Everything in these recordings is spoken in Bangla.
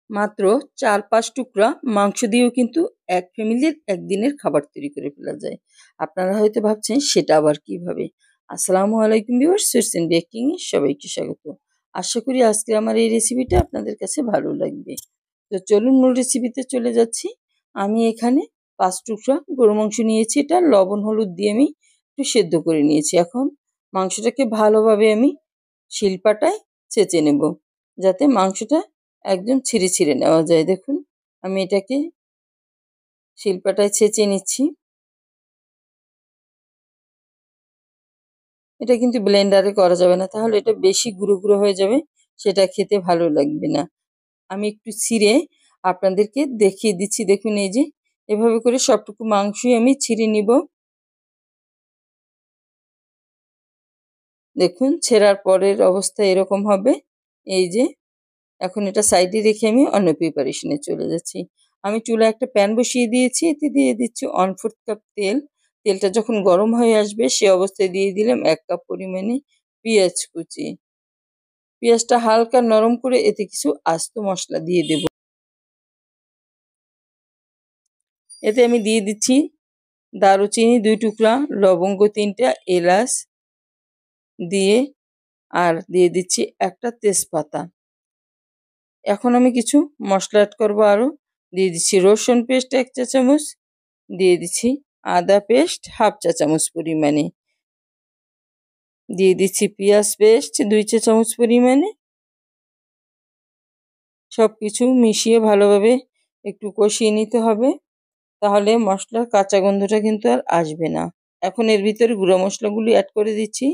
মাত্র ৪-৫ টুকরা মাংস দিয়েও কিন্তু এক ফ্যামিলির একদিনের খাবার তৈরি করে ফেলা যায়। আপনারা হয়তো ভাবছেন সেটা আবার কিভাবে? আসসালামু আলাইকুম ভিউয়ার্স, সুইটস এন্ড বেকিং এ সবাইকে স্বাগত। আশা করি আজকে আমার এই রেসিপিটা আপনাদের কাছে ভালো লাগবে। তো চলুন মূল রেসিপিতে চলে যাচ্ছি। আমি এখানে ৫ টুকরা গরু মাংস নিয়েছি। এটা লবণ হলুদ দিয়ে আমি একটু সেদ্ধ করে নিয়েছি। এখন মাংসটাকে ভালোভাবে আমি শিলপাটায় চেঁচে নেব, যাতে মাংসটা একদম ছিঁড়ে ছিঁড়ে নেওয়া যায়। দেখুন আমি এটাকে শিলপাটায় ছেঁচে নিচ্ছি। এটা কিন্তু ব্লেন্ডারে করা যাবে না, তাহলে এটা বেশি গুঁড়ো গুঁড়ো হয়ে যাবে, সেটা খেতে ভালো লাগবে না। আমি একটু ছিঁড়ে আপনাদেরকে দেখিয়ে দিচ্ছি। দেখুন এই যে এভাবে করে সবটুকু মাংসই আমি ছিঁড়ে নিব। দেখুন ছেঁড়ার পরের অবস্থা এরকম হবে। এই যে এখন এটা সাইডে রেখে আমি অন্য প্রিপারেশনে চলে যাচ্ছি। আমি চুলায় একটা প্যান বসিয়ে দিয়েছি, এতে দিয়ে দিচ্ছি 1/4 কাপ তেল। তেলটা যখন গরম হয়ে আসবে সে অবস্থায় দিয়ে দিলাম 1 কাপ পরিমাণে পেঁয়াজ কুচি। পেঁয়াজটা হালকা নরম করে এতে কিছু আস্ত মশলা দিয়ে দেব। এতে আমি দিয়ে দিচ্ছি দারুচিনি 2 টুকরা, লবঙ্গ 3টা, এলাচ দিয়ে আর দিয়ে দিচ্ছি একটা তেজপাতা। এখন আমি কিছু মশলা অ্যাড করবো আরও। দিয়ে দিচ্ছি রসুন পেস্ট 1 চা চামচ, দিয়ে দিচ্ছি আদা পেস্ট 1/2 চা চামচ পরিমাণে, দিয়ে দিচ্ছি পেঁয়াজ পেস্ট 2 চা চামচ পরিমাণে। সব কিছু মিশিয়ে ভালোভাবে একটু কষিয়ে নিতে হবে, তাহলে মশলার কাঁচা গন্ধটা কিন্তু আর আসবে না। এখন এর ভিতরে গুঁড়া মশলাগুলি অ্যাড করে দিচ্ছি।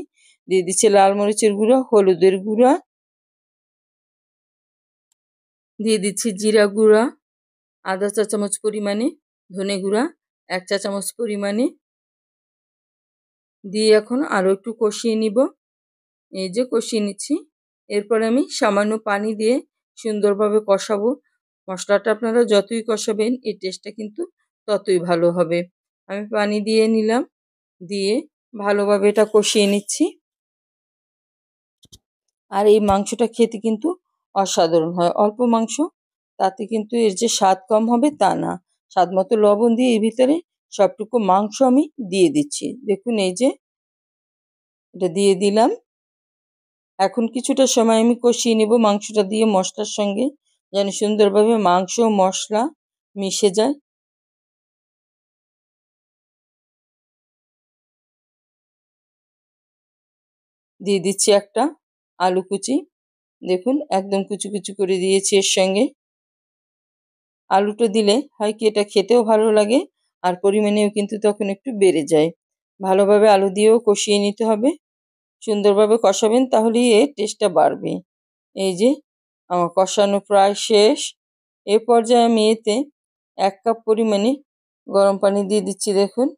দিয়ে দিচ্ছি লাল মরিচের গুঁড়া, হলুদের গুঁড়া, দিয়ে দিচ্ছি জিরা গুঁড়া আধা চা চামচ পরিমাণে, ধনে গুঁড়া 1 চা চামচ পরিমাণে দিয়ে এখন আরও একটু কষিয়ে নিব। এই যে কষিয়ে নিচ্ছি। এরপরে আমি সামান্য পানি দিয়ে সুন্দরভাবে কষাবো। মশলাটা আপনারা যতই কষাবেন এর টেস্টটা কিন্তু ততই ভালো হবে। আমি পানি দিয়ে নিলাম, দিয়ে ভালোভাবে এটা কষিয়ে নিচ্ছি। আর এই মাংসটা খেতে কিন্তু অসাধারণ হয়। অল্প মাংস, তাতে কিন্তু এর যে স্বাদ কম হবে তা না। স্বাদ মতো লবণ দিয়ে এর ভিতরে সবটুকু মাংস আমি দিয়ে দিচ্ছি। দেখুন এই যে এটা দিয়ে দিলাম। এখন কিছুটা সময় আমি কষিয়ে নেব মাংসটা দিয়ে মশলার সঙ্গে, যেন সুন্দরভাবে মাংস মশলা মিশে যায়। দিয়ে দিচ্ছি একটা আলু কুচি। দেখুন একদম কুচি কুচি করে দিয়েছি এর সঙ্গে। আলুটা দিলে হয় কি এটা খেতেও ভালো লাগে, আর পরিমাণেও কিন্তু তখন একটু বেড়ে যায়। ভালোভাবে আলু দিয়েও কষিয়ে নিতে হবে। সুন্দরভাবে কষাবেন, তাহলেই এর টেস্টটা বাড়বে। এই যে আমার কষানো প্রায় শেষ। এ পর্যায়ে আমি এতে 1 কাপ পরিমাণে গরম পানি দিয়ে দিচ্ছি। দেখুন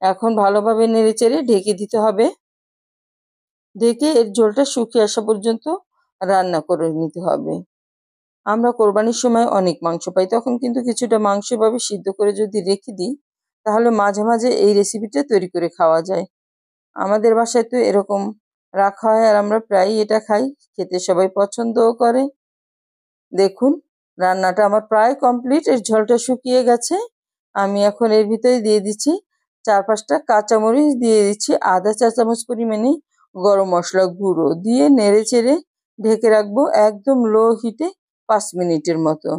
এখন ভালোভাবে নেড়েচেড়ে ঢেকে দিতে হবে। ঢেকে এর ঝোলটা শুকিয়ে আসা পর্যন্ত রান্না করে নিতে হবে। আমরা কোরবানির সময় অনেক মাংস পাই, তখন কিন্তু কিছুটা মাংস এভাবে সিদ্ধ করে যদি রেখে দিই, তাহলে মাঝে মাঝে এই রেসিপিটা তৈরি করে খাওয়া যায়। আমাদের বাসায় তো এরকম রাখা হয় আর আমরা প্রায়ই এটা খাই। খেতে সবাই পছন্দও করে। দেখুন রান্নাটা আমার প্রায় কমপ্লিট। এর ঝোলটা শুকিয়ে গেছে। আমি এখন এর ভিতরে দিয়ে দিচ্ছি 4-5টা কাঁচামরিচ, দিয়ে দিচ্ছি আধা চা চামচ পরিমাণে গরম মশলা গুঁড়ো, দিয়ে নেড়ে চেড়ে ঢেকে রাখবো একদম লো হিটে 5 মিনিটের মতো।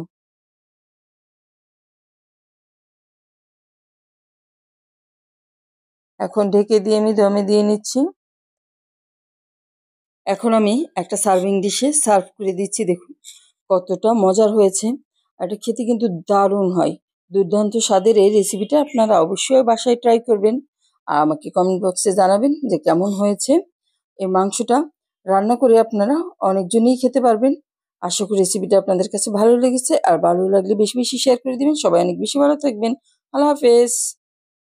এখন ঢেকে দিয়ে আমি দমে দিয়ে নিচ্ছি। এখন আমি একটা সার্ভিং ডিশে সার্ভ করে দিচ্ছি। দেখুন কতটা মজার হয়েছে। আর এটা খেতে কিন্তু দারুণ হয়। দুর্দান্ত স্বাদের এই রেসিপিটা আপনারা অবশ্যই বাসায় ট্রাই করবেন। আর আমাকে কমেন্ট বক্সে জানাবেন যে কেমন হয়েছে। এই মাংসটা রান্না করে আপনারা অনেকজনই খেতে পারবেন। আশা করি রেসিপিটা আপনাদের কাছে ভালো লেগেছে। আর ভালো লাগলে বেশি বেশি শেয়ার করে দিবেন। সবাই অনেক বেশি ভালো থাকবেন। আল্লাহ হাফেজ।